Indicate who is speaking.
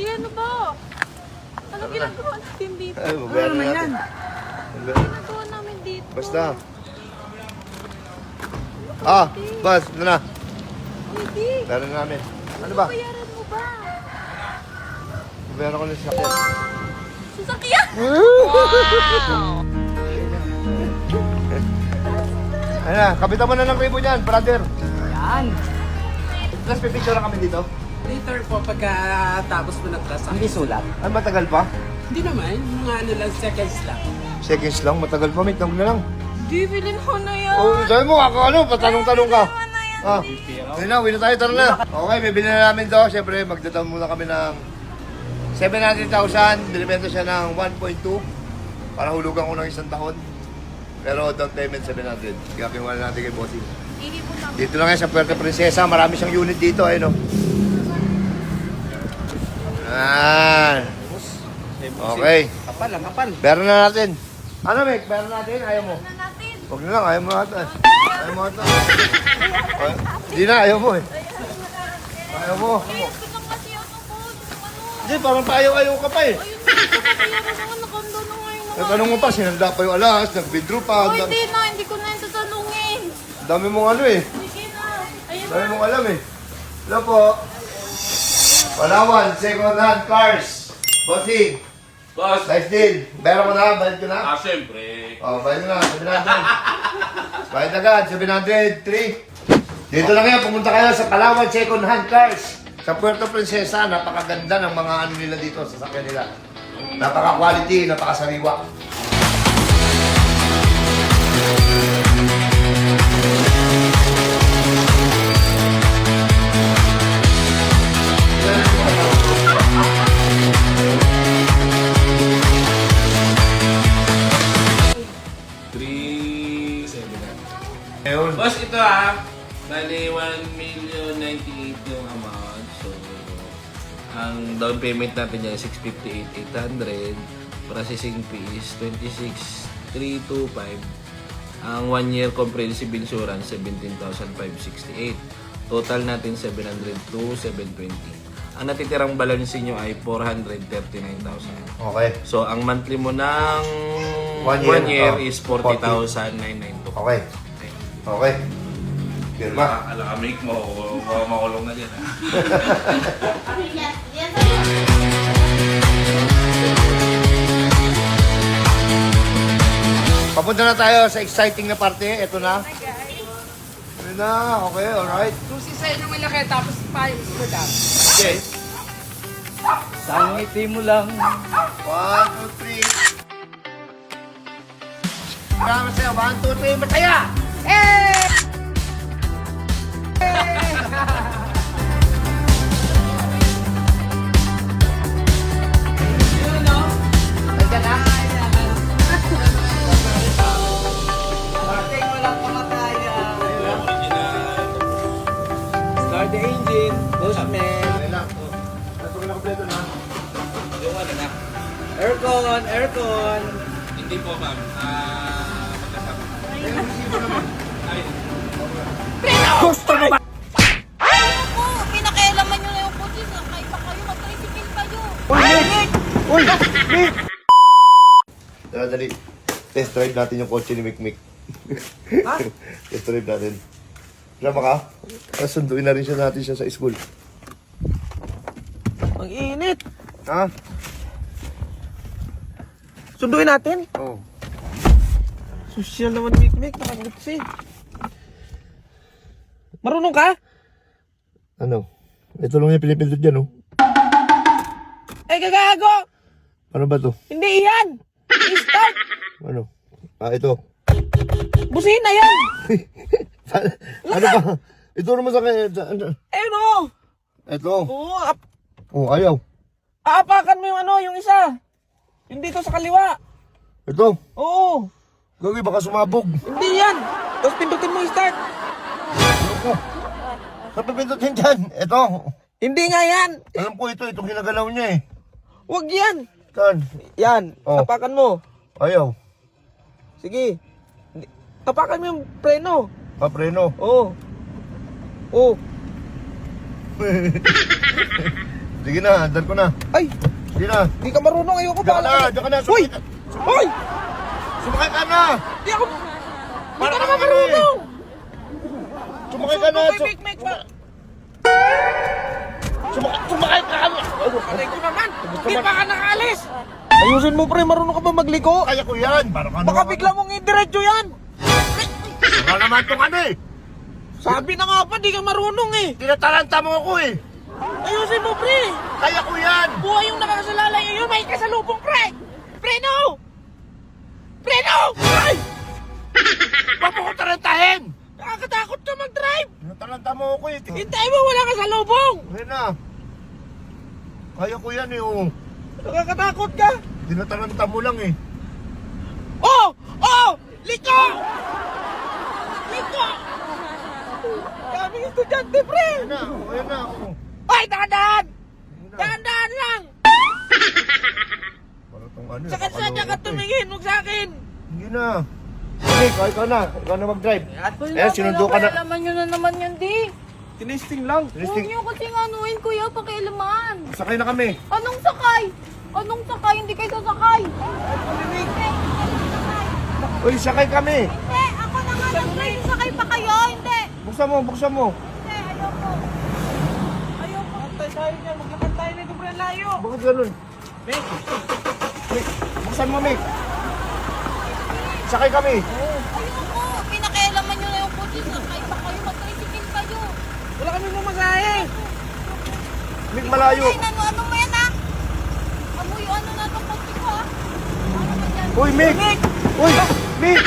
Speaker 1: Hindi, ano ba? Anong ginagawa natin dito?
Speaker 2: Ay, babayaran
Speaker 3: naman
Speaker 2: natin.
Speaker 1: Anong ginagawa namin dito?
Speaker 2: Basta. Ah, bas, ano na?
Speaker 1: Hindi.
Speaker 2: Bayaran namin. Ano ba?
Speaker 1: Bayaran mo ba?
Speaker 2: Bayaran ko na siya.
Speaker 1: Sasakyan!
Speaker 2: Ano na, kapitan mo na ng ribbon yan, brother.
Speaker 3: Yan.
Speaker 2: Plus, pipicture lang kami dito.
Speaker 3: Later po, pagkatapos mo ng class. Hindi sulat?
Speaker 2: Ay, matagal pa?
Speaker 3: Hindi naman. Mga ano lang, seconds lang.
Speaker 2: Seconds lang, matagal pa, mitnog na lang.
Speaker 1: Di, bilhin ko na yan.
Speaker 2: Oh, sabi mo, ako ano, patanong-tanong ka.
Speaker 1: Ano na yan?
Speaker 2: Ah, win na tayo, tara na. Okay, bibili na namin to. Siyempre, magdadam muna kami ng 700,000. Binibenta siya ng 1.2 para hulugan ko ng isang taon. Pero down payment 700. Kaya kinuha na natin kay Bossing.
Speaker 1: Iipon namin.
Speaker 2: Dito lang yan sa Puerto Princesa. Marami siyang unit dito, ayun o. Ah. Okay.
Speaker 3: Kapal lang, kapal.
Speaker 2: Bayaran na natin. Ano, Mick? Bayaran natin? Ayaw mo?
Speaker 1: Ano natin?
Speaker 2: Huwag na lang, ayaw mo ata. Ayaw mo ata. Hindi na, ayaw mo eh. Ayaw mo.
Speaker 1: Gusto lang kasi ako po. Ano?
Speaker 2: Hindi, parang payaw-ayaw ka pa eh.
Speaker 1: Ayun, bayaran naman. Nakanda na ngayon.
Speaker 2: Natanong mo pa, sinanda pa yung alas, nag-withdraw pa.
Speaker 1: Oh, hindi na. Hindi ko na yung tatanungin.
Speaker 2: Dami mong ano eh.
Speaker 1: Sige na. Ayun.
Speaker 2: Dami mong alam eh. Hello po. Palawan, second hand cars. Bossing,
Speaker 4: Boss,
Speaker 2: nice deal. Bayaran ko na, bayad ko na.
Speaker 4: siyempre.
Speaker 2: Oh, bayad ko na, 700. Bayad agad, 703. Dito lang yan, pumunta kayo sa Palawan second hand cars. Sa Puerto Princesa, napakaganda ng mga ano nila dito, sasakyan nila. Napaka-quality, napakasariwa. Ayun.
Speaker 4: Boss, ito bali 1,098,000 yung amount. So, ang down payment natin dyan 658,800. Processing fee is 26,325. Ang 1 year comprehensive insurance 17,568. Total natin 702,720. Ang natitirang balance nyo ay 439,000.
Speaker 2: Okay.
Speaker 4: So, ang monthly mo ng
Speaker 2: 1
Speaker 4: 1
Speaker 2: year,
Speaker 4: year, is 40,992.
Speaker 2: Okay. Okay. Pirma.
Speaker 4: Alamig mo, makulong na dyan.
Speaker 1: Yes, yes.
Speaker 2: Papunta na tayo sa exciting na parte. Ito na. Ito na. Okay, alright.
Speaker 3: Susi sa'yo ng malaki, tapos payo mo dam.
Speaker 2: Okay.
Speaker 3: Sangiti mo lang.
Speaker 2: 1, 2, 3. Salamat sa'yo. 1, 2, 3. Masaya! Nandiyan na?
Speaker 3: Sangiti mo lang pamataya. Start the engine. Bushman.
Speaker 2: Okay lang. Nasa ko na kompleto na.
Speaker 4: Yung ano na?
Speaker 3: Aircon, aircon.
Speaker 4: Hindi po ma'am. Magkasama. Ay,
Speaker 1: Ayoko. Pinakialaman nyo na yung kotse. Nakay pa kayo. Mag-tricycle kayo.
Speaker 2: Uy! Mick! Tara, dali. Test drive natin yung kotse ni Mick.
Speaker 3: Ha?
Speaker 2: Test drive natin. Lama ka? Kasunduin na rin natin siya sa school.
Speaker 3: Ang init.
Speaker 2: Ha?
Speaker 3: Sunduin natin.
Speaker 2: Oo.
Speaker 3: Social naman, Mick. Nakangutsi. Marunong ka?
Speaker 2: Ano? Ito lang yung pinipindot dyan, oh.
Speaker 3: Ay, gagago!
Speaker 2: Ano ba to?
Speaker 3: Hindi yan! I-start!
Speaker 2: Ano? Ah, ito.
Speaker 3: Busina yan!
Speaker 2: Ano ba? Ito naman sa kanya.
Speaker 3: Ayun o!
Speaker 2: Ito.
Speaker 3: Oo,
Speaker 2: Oh, ayaw.
Speaker 3: aapakan mo yung ano, yung isa. Yung dito sa kaliwa.
Speaker 2: Ito.
Speaker 3: Oo.
Speaker 2: Gagi, baka sumabog.
Speaker 3: Hindi yan. Tapos pindutin mo yung start.
Speaker 2: Ito. Sa pipindutin dyan. Ito.
Speaker 3: Hindi nga yan.
Speaker 2: Alam ko ito. Itong ginagalaw niya eh.
Speaker 3: Huwag yan.
Speaker 2: Kan?
Speaker 3: Yan.
Speaker 2: Oh.
Speaker 3: Apakan mo.
Speaker 2: Ayaw.
Speaker 3: Sige. Apakan mo yung preno.
Speaker 2: Papreno.
Speaker 3: Oo. Oo.
Speaker 2: Sige na, andan ko na.
Speaker 3: Ay,
Speaker 2: Sige na.
Speaker 3: di ka marunong. Ayoko
Speaker 2: Diyan ka na,
Speaker 3: ba?
Speaker 2: diyan ka na.
Speaker 3: Hoy! Hoy!
Speaker 2: Sumakay ka na.
Speaker 3: Di ako... Di
Speaker 2: Para
Speaker 3: ka
Speaker 2: kang
Speaker 3: naman
Speaker 2: ano eh.
Speaker 3: marunong.
Speaker 2: Sumakay ka na.
Speaker 3: Sumakay, make pa.
Speaker 2: Sumakay ka na.
Speaker 3: Aray ko naman. Di pa ka nakaalis. Ayusin mo, pre. Marunong ka ba magliko?
Speaker 2: Kaya ko yan. Para ka
Speaker 3: Baka bigla mong idiretso yan.
Speaker 2: Baka naman itong ano eh.
Speaker 3: Sabi na nga pa, di ka marunong eh.
Speaker 2: Tinatalanta mo ako eh.
Speaker 3: Ayusin mo, pre.
Speaker 2: Kaya ko yan.
Speaker 3: Buhay yung nakasalalay ngayon, may kasalubong, pre. Preno! Preno! Ay!
Speaker 2: Ba't mo ko tarantahin?
Speaker 3: Nakakatakot ka mag-drive.
Speaker 2: Tinatalanta mo ako eh.
Speaker 3: Hintay mo, wala kasalubong.
Speaker 2: Ayun na. Kaya ko yan eh oh.
Speaker 3: Nakakatakot ka.
Speaker 2: Tinatalanta mo lang eh.
Speaker 3: Oh! Oh! Liko! Liko! Daming estudyante, pre.
Speaker 2: Ayun na. Ayun na. Oh.
Speaker 3: Ay, dahan-dahan!
Speaker 2: Ayun na.
Speaker 3: Dahan-dahan lang!
Speaker 2: Para tong ano eh.
Speaker 3: Sa kalsada ka
Speaker 2: nakaloko eh.
Speaker 3: tumingin, huwag sa akin!
Speaker 2: Hindi na. Sige, ikaw na. Ikaw na mag-drive.
Speaker 1: Wala,
Speaker 2: sinundo ka na.
Speaker 1: Pakialaman nyo na naman yan, di.
Speaker 3: Tinesting lang.
Speaker 1: Huwag
Speaker 2: Listing.
Speaker 1: nyo kasing anuin, kuya, pakialaman.
Speaker 2: Sakay na kami.
Speaker 1: Anong sakay? Anong sakay? Hindi kayo sasakay.
Speaker 2: Uy, sakay kami.
Speaker 1: Hindi, ako na nga nag-drive. Sakay pa kayo, hindi.
Speaker 2: Buksan mo, buksan mo.
Speaker 1: Hindi, ayoko. Ayoko.
Speaker 3: Antay tayo niyan, maglakad tayo nito, pre, layo.
Speaker 2: Bakit ganun?
Speaker 3: Mick,
Speaker 2: Mick, buksan mo, Mick. Sakay kami.
Speaker 1: Ayoko. Pinakialaman nyo na yung kotse. Sakay pa kayo. Mag-tricycle kayo.
Speaker 3: wala kami mamasahe.
Speaker 2: Mick, malayo.
Speaker 1: Ay, ano mo yan, ha? Amoy, ano na itong kotse ko, ha? Ano naman yan?
Speaker 2: Uy, Mick. Uy, Mick.